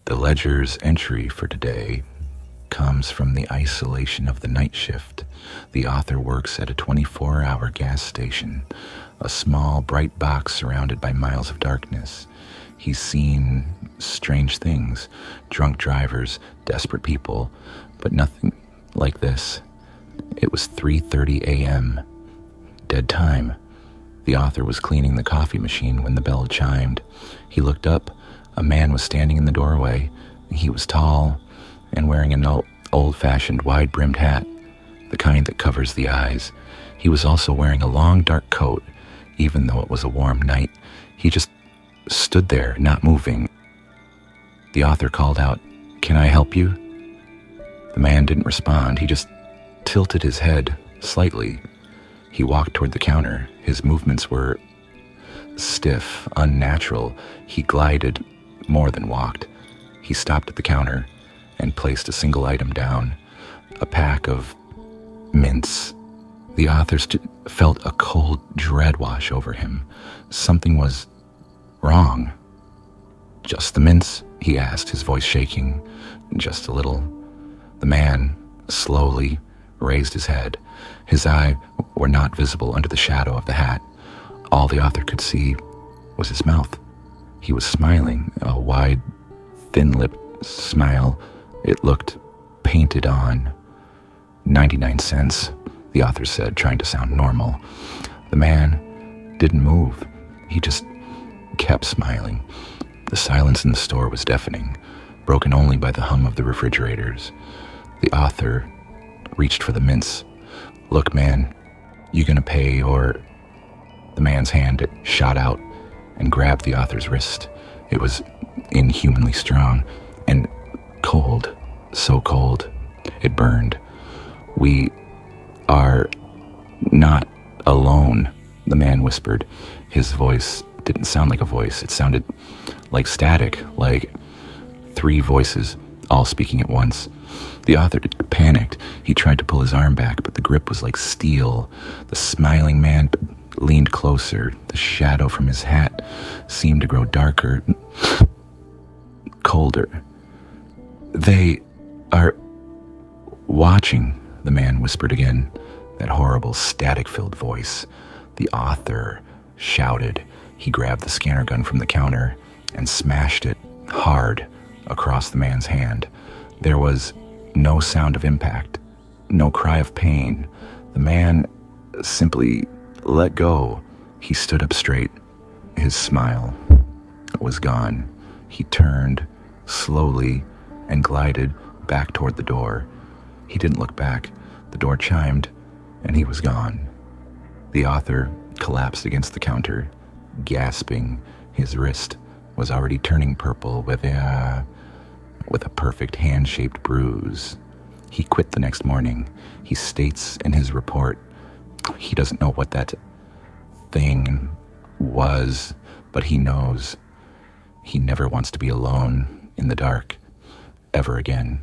The ledger's entry for today comes from the isolation of the night shift. The author works at a 24-hour gas station, a small, bright box surrounded by miles of darkness. He's seen strange things, drunk drivers, desperate people, but nothing like this. It was 3:30 a.m., dead time. The author was cleaning the coffee machine when the bell chimed. He looked up. A man was standing in the doorway. He was tall and wearing an old-fashioned wide-brimmed hat, the kind that covers the eyes. He was also wearing a long, dark coat. Even though it was a warm night, he just stood there, not moving. The author called out, "Can I help you?" The man didn't respond. He just tilted his head slightly. He walked toward the counter. His movements were stiff, unnatural. He glided more than walked. He stopped at the counter and placed a single item down, a pack of mints. The author felt a cold dread wash over him. Something was wrong. "Just the mints?" he asked, his voice shaking just a little. The man slowly raised his head. His eyes were not visible under the shadow of the hat. All the author could see was his mouth. He was smiling, a wide, thin-lipped smile. It looked painted on. 99 cents, the author said, trying to sound normal. The man didn't move. He just kept smiling. The silence in the store was deafening, broken only by the hum of the refrigerators. The author reached for the mints. "Look, man, you gonna pay or..." The man's hand shot out and grabbed the author's wrist. It was inhumanly strong and cold, so cold. It burned. "We are not alone," the man whispered. His voice didn't sound like a voice. It sounded like static, like 3 voices, all speaking at once. The author panicked. He tried to pull his arm back, but the grip was like steel. The smiling man leaned closer. The shadow from his hat seemed to grow darker, colder. "They are watching," the man whispered again, that horrible static-filled voice. The author shouted. He grabbed the scanner gun from the counter and smashed it hard across the man's hand. There was no sound of impact, no cry of pain. The man simply let go. He stood up straight. His smile was gone. He turned slowly and glided back toward the door. He didn't look back. The door chimed, and he was gone. The author collapsed against the counter, gasping. His wrist was already turning purple with a perfect hand-shaped bruise. He quit the next morning. He states in his report he doesn't know what that thing was, but he knows he never wants to be alone in the dark ever again.